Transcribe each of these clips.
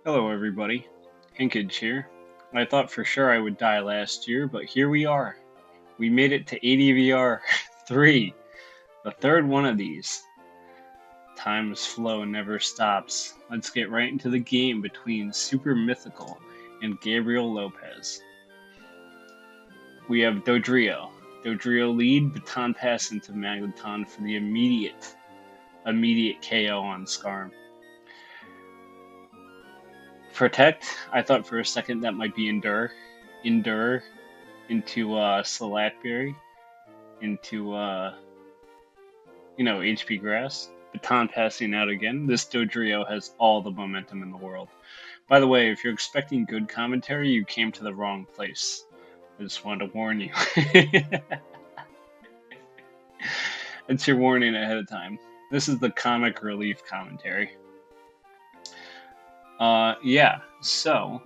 Hello everybody, Hinkage here. I thought for sure I would die last year, but here we are. We made it to ADVR 3, the third one of these. Time's flow never stops. Let's get right into the game between Super Mythical and GabrieLopez. We have Dodrio. Dodrio lead, Baton pass into Magneton for the immediate KO on Skarm. Protect, I thought for a second that might be Endure into Slackberry, into HP Grass. Baton passing out again. This Dodrio has all the momentum in the world. By the way, if you're expecting good commentary, you came to the wrong place. I just wanted to warn you. It's your warning ahead of time. This is the comic relief commentary. Yeah, so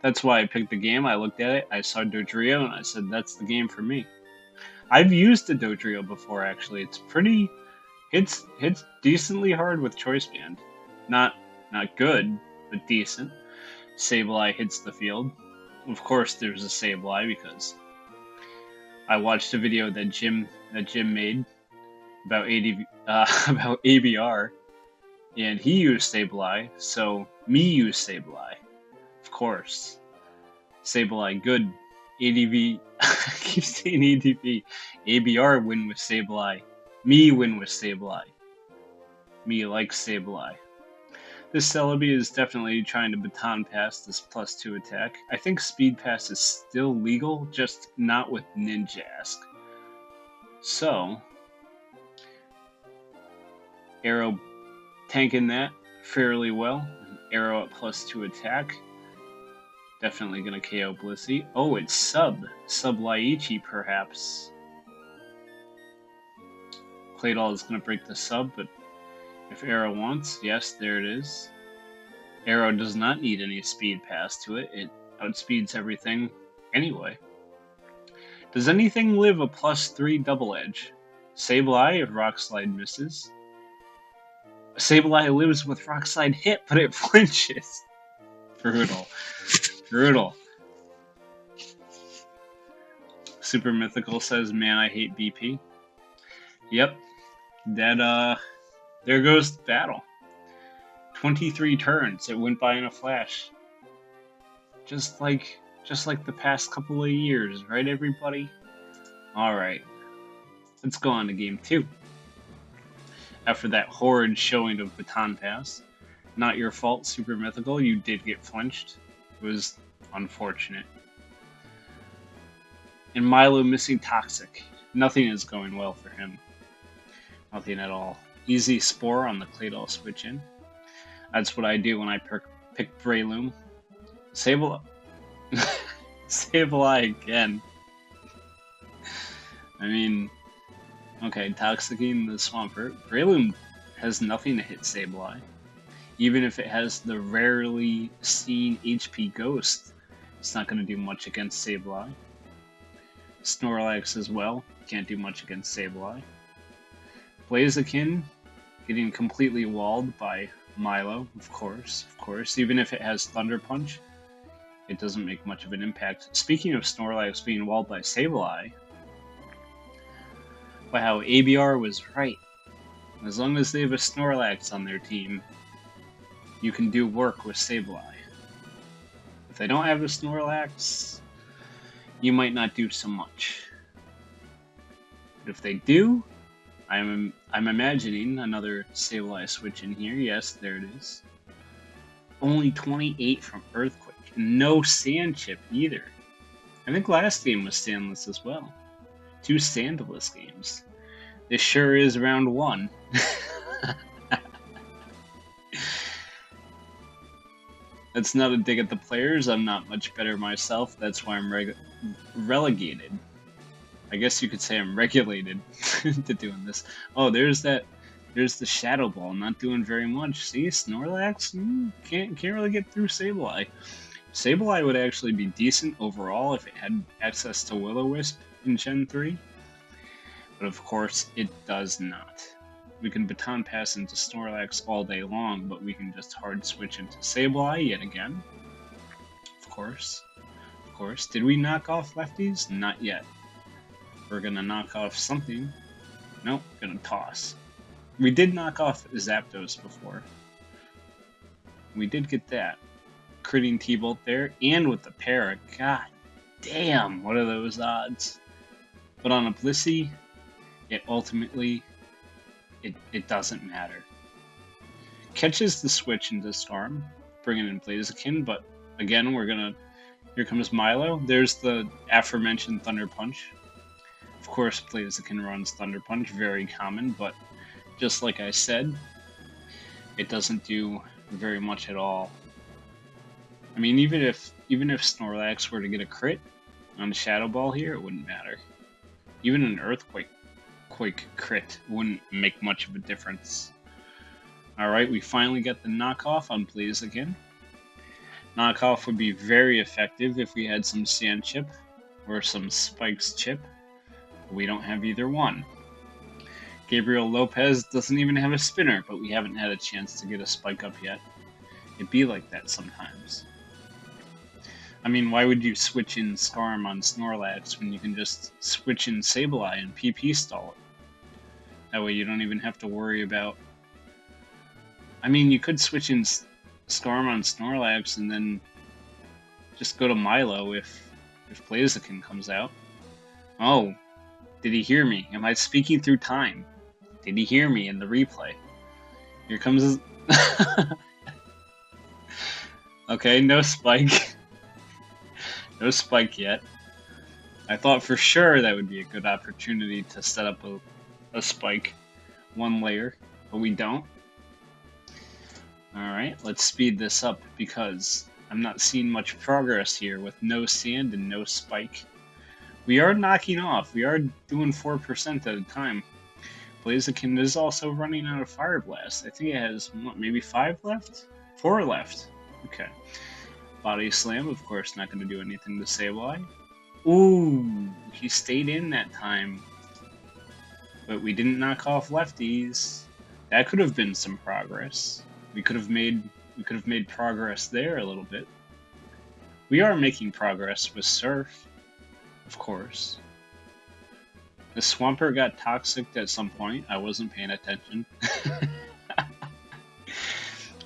that's why I picked the game. I looked at it, I saw Dodrio, and I said, that's the game for me. I've used the Dodrio before, actually. It's decently hard with Choice Band. Not good, but decent. Sableye hits the field. Of course, there's a Sableye because I watched a video that Jim made about about ABR, and he used Sableye, so me use Sableye. Of course. Sableye, good. ADV, I keep saying ADV. ABR win with Sableye. Me win with Sableye. Me like Sableye. This Celebi is definitely trying to Baton pass this +2 attack. I think Speed Pass is still legal, just not with Ninjask. So, Arrow tanking that fairly well. Arrow at +2 attack. Definitely gonna KO Blissey. Oh, it's Sublaichi perhaps. Claydol is gonna break the sub, but if Arrow wants, yes, there it is. Arrow does not need any speed pass to it. It outspeeds everything anyway. Does anything live a +3 double edge? Sableye if Rock Slide misses. Sableye lives with Rock Slide hit, but it flinches. Brutal. Brutal. Super Mythical says, man, I hate BP. Yep. That, there goes the battle. 23 turns. It went by in a flash. Just like the past couple of years, right, everybody? Alright. Let's go on to game 2. After that horrid showing of Baton Pass. Not your fault, Super Mythical. You did get flinched. It was unfortunate. And Milo missing Toxic. Nothing is going well for him. Nothing at all. Easy Spore on the Claydol switch in. That's what I do when I pick Breloom. Sableye. Sableye again. I mean, okay, Toxicking the Swampert. Breloom has nothing to hit Sableye. Even if it has the rarely seen HP Ghost, it's not going to do much against Sableye. Snorlax as well, can't do much against Sableye. Blaziken getting completely walled by Milo, of course. Even if it has Thunder Punch, it doesn't make much of an impact. Speaking of Snorlax being walled by Sableye, wow, ABR was right. As long as they have a Snorlax on their team, you can do work with Sableye. If they don't have a Snorlax, you might not do so much. But if they do, I'm imagining another Sableye switch in here. Yes, there it is. Only 28 from Earthquake. No Sand Chip either. I think last game was Sandless as well. 2 Sandless games. This sure is round 1. That's not a dig at the players. I'm not much better myself. That's why I'm relegated. I guess you could say I'm regulated to doing this. Oh, there's the Shadow Ball. Not doing very much. See, Snorlax can't really get through Sableye. Sableye would actually be decent overall if it had access to Will-O-Wisp in Gen 3. But of course, it does not. we can Baton Pass into Snorlax all day long, but we can just hard switch into Sableye yet again. Of course. Of course. Did we knock off lefties? Not yet. We're gonna knock off something. Nope, gonna toss. We did knock off Zapdos before. We did get that. Critting T-Bolt there, and with the para. God damn, what are those odds? But on a Blissey, it ultimately, it doesn't matter. Catches the switch into Storm, bringing in Blaziken, but again, we're gonna... Here comes Milo. There's the aforementioned Thunder Punch. Of course, Blaziken runs Thunder Punch, very common, but just like I said, it doesn't do very much at all. I mean, even if Snorlax were to get a crit on Shadow Ball here, it wouldn't matter. Even an Earthquake crit wouldn't make much of a difference. Alright, we finally got the knockoff on Blaziken. Knockoff would be very effective if we had some Sand Chip or some Spikes Chip. But we don't have either one. GabrieLopez doesn't even have a spinner, but we haven't had a chance to get a Spike Up yet. It'd be like that sometimes. I mean, why would you switch in Skarm on Snorlax when you can just switch in Sableye and PP stall it? That way you don't even have to worry about... I mean, you could switch in Skarm on Snorlax and then just go to Milo if Blaziken comes out. Oh, did he hear me? Am I speaking through time? Did he hear me in the replay? Here comes... Okay, no Spike. No Spike yet. I thought for sure that would be a good opportunity to set up a Spike. One layer, but we don't. Alright, let's speed this up because I'm not seeing much progress here with no Sand and no Spike. We are knocking off. We are doing 4% at a time. Blaziken is also running out of Fire Blast. I think it has, what, maybe 5 left? 4 left. Okay. Body Slam, of course, not going to do anything to Sableye. Ooh, he stayed in that time. But we didn't knock off lefties. That could have been some progress. We could have made progress there a little bit. We are making progress with Surf, of course. The Swampert got toxic at some point. I wasn't paying attention.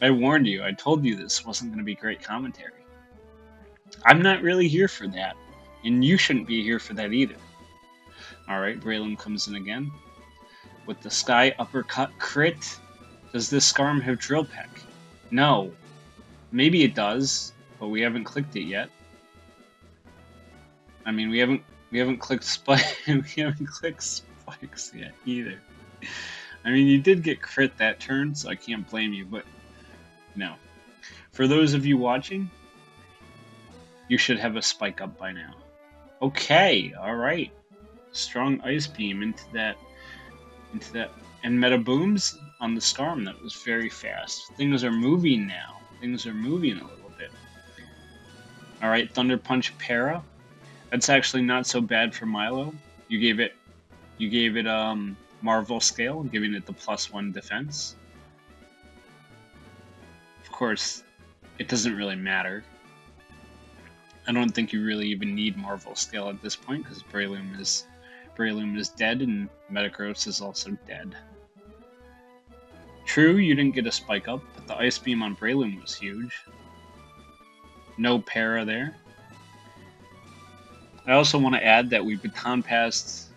I warned you. I told you this wasn't going to be great commentary. I'm not really here for that, and you shouldn't be here for that either. Alright, Breloom comes in again. With the Sky Uppercut crit. Does this Skarm have Drill Peck? No. Maybe it does, but we haven't clicked it yet. I mean, we haven't clicked Spike. We haven't clicked Spikes yet either. I mean, you did get crit that turn, so I can't blame you, but no. For those of you watching, you should have a Spike Up by now. Okay, alright. Strong Ice Beam into that, and Meta Booms on the Skarm. That was very fast. Things are moving now. Things are moving a little bit. Alright, Thunder Punch Para. That's actually not so bad for Milo. You gave it Marvel Scale, giving it the +1 defense. Of course, it doesn't really matter. I don't think you really even need Marvel Scale at this point, because Breloom is dead, and Metagross is also dead. True, you didn't get a Spike Up, but the Ice Beam on Breloom was huge. No Para there. I also want to add that we Baton passed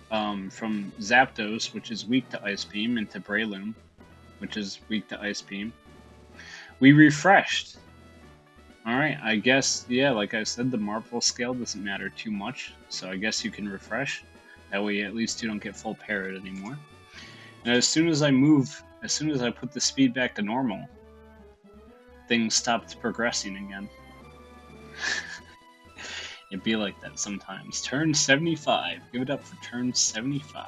from Zapdos, which is weak to Ice Beam, into Breloom, which is weak to Ice Beam. We refreshed. Alright, I guess, yeah, like I said, the Marvel Scale doesn't matter too much, so I guess you can refresh. That way at least you don't get full parrot anymore. And as soon as I put the speed back to normal, things stopped progressing again. It'd be like that sometimes. Turn 75. Give it up for turn 75.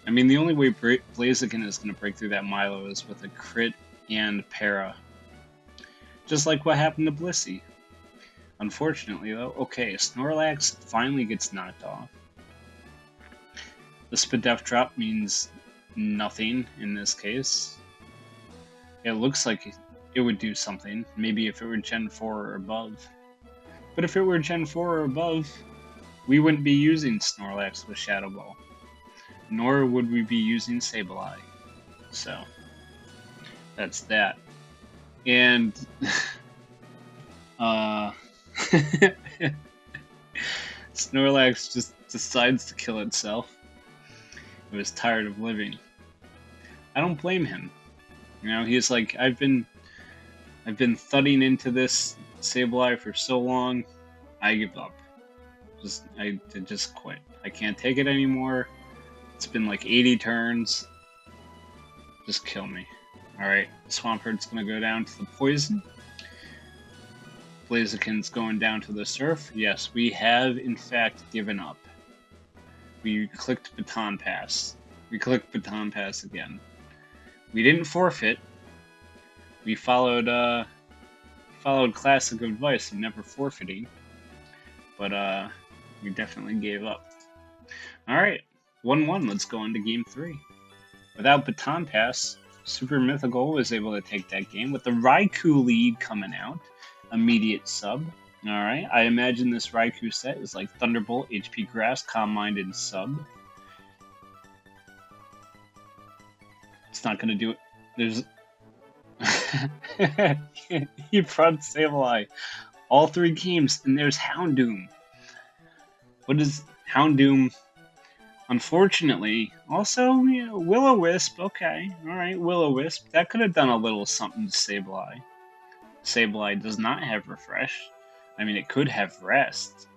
I mean, the only way Blaziken is going to break through that Milo is with a crit and para. Just like what happened to Blissey. Unfortunately, though. Okay, Snorlax finally gets knocked off. The Spadef drop means nothing in this case. It looks like it would do something, maybe if it were Gen 4 or above. But if it were Gen 4 or above, we wouldn't be using Snorlax with Shadow Ball. Nor would we be using Sableye. So, that's that. And, Snorlax just decides to kill itself. It was tired of living. I don't blame him. You know, he's like, I've been thudding into this Sableye for so long, I give up. I just quit. I can't take it anymore. It's been like 80 turns. Just kill me. Alright, Swampert's gonna go down to the poison. Blaziken's going down to the surf. Yes, we have in fact given up. We clicked Baton Pass. We clicked Baton Pass again. We didn't forfeit. We followed classic advice of never forfeiting. But we definitely gave up. Alright, 1-1, let's go into game 3. Without Baton Pass, Super Mythical was able to take that game with the Raikou lead coming out. Immediate sub. Alright, I imagine this Raikou set is like Thunderbolt, HP Grass, Calm Mind, and sub. It's not gonna do it. There's... He brought Sableye. All 3 games, and there's Houndoom. What is Houndoom? Unfortunately, also, you know, Will-O-Wisp, okay, alright, Will-O-Wisp. That could have done a little something to Sableye. Sableye does not have Refresh. I mean, it could have Rest.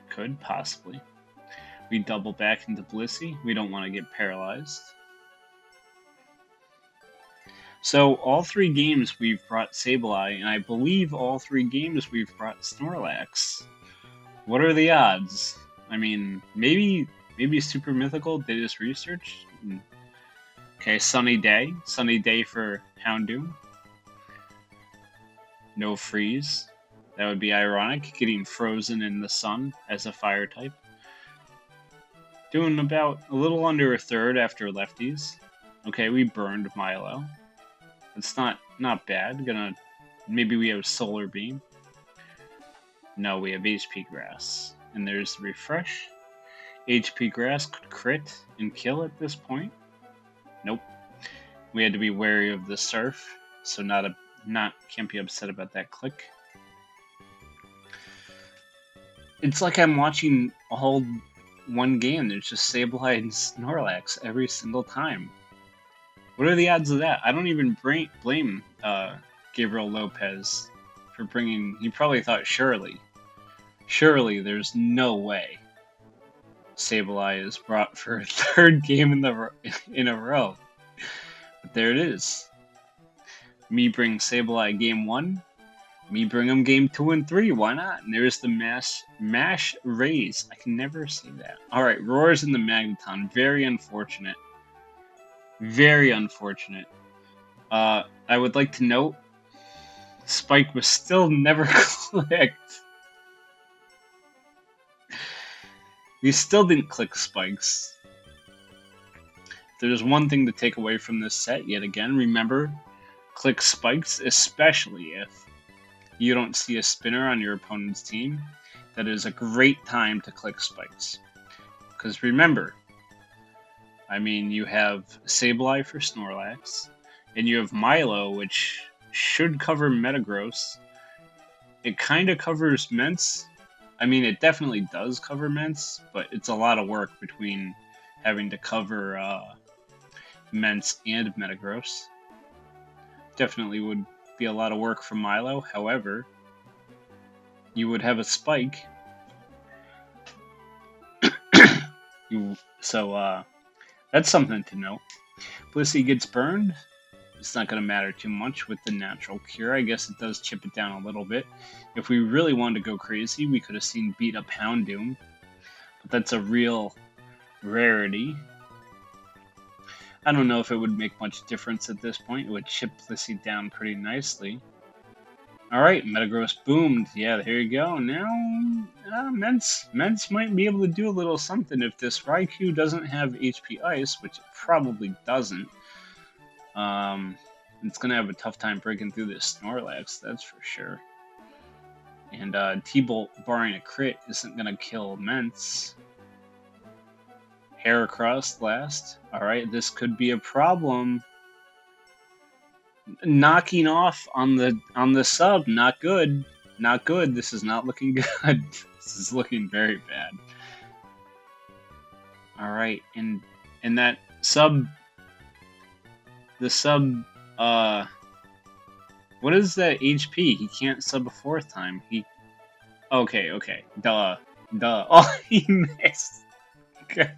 Could, possibly. We double back into Blissey. We don't want to get paralyzed. So, all 3 games we've brought Sableye, and I believe all 3 games we've brought Snorlax. What are the odds? I mean, maybe Super Mythical did his research. Okay, Sunny Day. Sunny Day for Houndoom. No freeze. That would be ironic, getting frozen in the sun as a fire type. Doing about a little under a third after lefties. Okay, we burned Milo. It's not bad. Maybe we have Solar Beam. No, we have HP Grass. And there's Refresh. HP Grass could crit and kill at this point. Nope. We had to be wary of the Surf, so can't be upset about that click. It's like I'm watching a whole one game. There's just Sableye and Snorlax every single time. What are the odds of that? I don't even blame GabrieLopez for bringing... He probably thought, surely there's no way Sableye is brought for a 3rd game in a row. But there it is. Me bring Sableye game 1. Me bring him game 2 and 3. Why not? And there's the Mash Raise. I can never say that. Alright, Roars in the Magneton. Very unfortunate. Very unfortunate. I would like to note, Spike was still never clicked. We still didn't click spikes. If there's one thing to take away from this set, yet again, remember, click spikes, especially if you don't see a spinner on your opponent's team. That is a great time to click spikes. Because remember, I mean, you have Sableye for Snorlax, and you have Milo, which should cover Metagross. It kind of covers Mence. I mean, it definitely does cover Mence, but it's a lot of work between having to cover Mence and Metagross. Definitely would be a lot of work for Milo. However, you would have a spike. So that's something to note. Blissey gets burned. It's not going to matter too much with the natural cure. I guess it does chip it down a little bit. If we really wanted to go crazy, we could have seen beat up Houndoom. But that's a real rarity. I don't know if it would make much difference at this point. It would chip Blissey down pretty nicely. Alright, Metagross boomed. Yeah, there you go. Now, Mence might be able to do a little something if this Raikou doesn't have HP Ice, which it probably doesn't. It's gonna have a tough time breaking through this Snorlax, that's for sure. And T-Bolt, barring a crit, isn't gonna kill Mence. Heracross last. Alright, this could be a problem. Knocking off on the sub, not good. Not good. This is not looking good. This is looking very bad. Alright, and that sub, the sub, what is that HP? He can't sub a fourth time. Okay. Duh. Oh, he missed. Okay.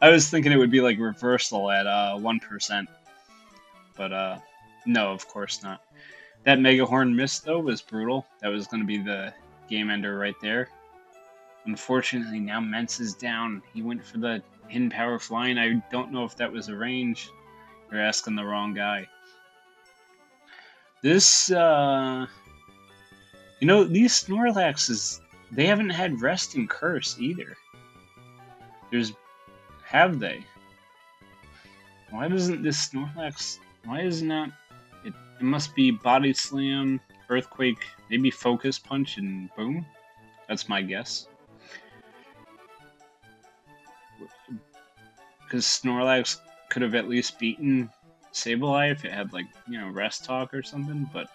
I was thinking it would be like reversal at 1%, but no, of course not. That Mega Horn miss though was brutal. That was going to be the game ender right there. Unfortunately, now Mence is down. He went for the hidden power flying. I don't know if that was a range. You're asking the wrong guy. This, these Snorlaxes, they haven't had Rest and Curse either. Have they? Why doesn't this Snorlax... Why is not... It must be Body Slam, Earthquake, maybe Focus Punch, and boom? That's my guess. Because Snorlax could have at least beaten Sableye if it had, like, Rest Talk or something, but...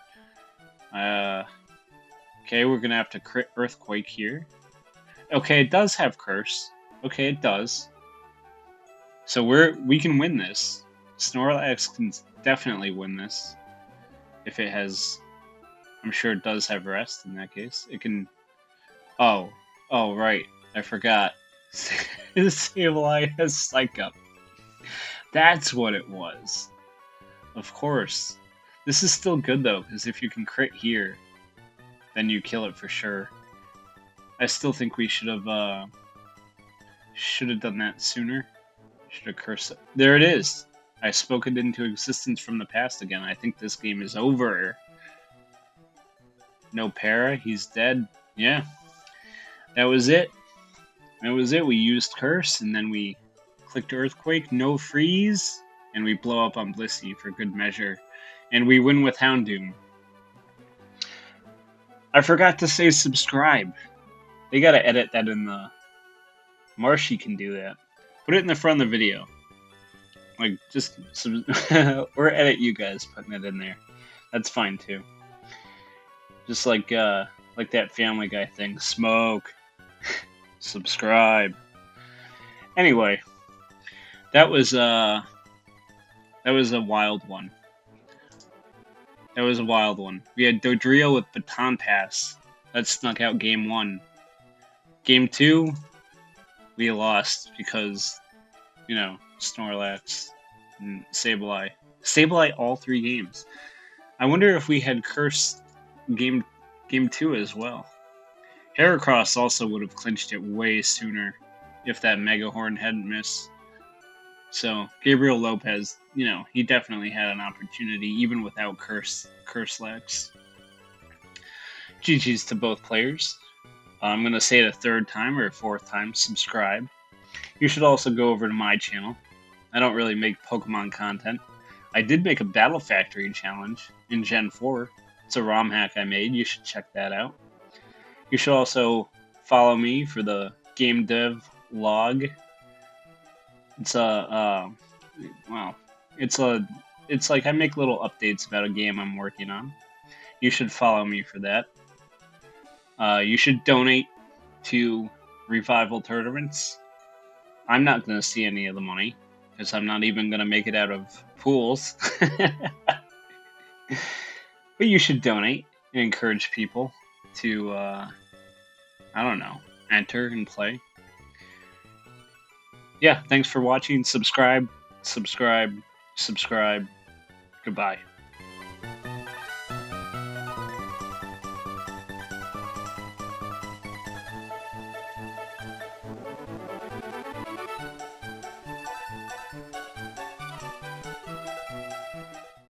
okay, we're gonna have to crit Earthquake here. Okay, it does have Curse. Okay, it does. So we can win this. Snorlax can definitely win this. If it has... I'm sure it does have Rest in that case. It can... Oh, right. I forgot. Sableye has Psych Up. That's what it was. Of course. This is still good though, because if you can crit here, then you kill it for sure. I still think we should have done that sooner. Should have cursed it. There it is. I spoke it into existence from the past again. I think this game is over. No para. He's dead. Yeah. That was it. That was it. We used Curse, and then we clicked Earthquake. No freeze. And we blow up on Blissey for good measure. And we win with Houndoom. I forgot to say subscribe. They gotta edit that in the... Marshy can do that. Put it in the front of the video. Like, just... or edit you guys putting it in there. That's fine, too. Just like that Family Guy thing. Smoke. Subscribe. Anyway. That was a wild one. That was a wild one. We had Dodrio with Baton Pass. That snuck out game 1. Game 2... we lost because, Snorlax and Sableye. Sableye all 3 games. I wonder if we had Curse game 2 as well. Heracross also would have clinched it way sooner if that Mega Horn hadn't missed. So, GabrieLopez, he definitely had an opportunity even without Curselax. GG's to both players. I'm going to say it a 3rd time or a 4th time, subscribe. You should also go over to my channel. I don't really make Pokemon content. I did make a Battle Factory challenge in Gen 4. It's a ROM hack I made. You should check that out. You should also follow me for the Game Dev log. It's it's like I make little updates about a game I'm working on. You should follow me for that. You should donate to Revival tournaments. I'm not going to see any of the money, because I'm not even going to make it out of pools. But you should donate and encourage people to, enter and play. Yeah, thanks for watching. Subscribe. Goodbye.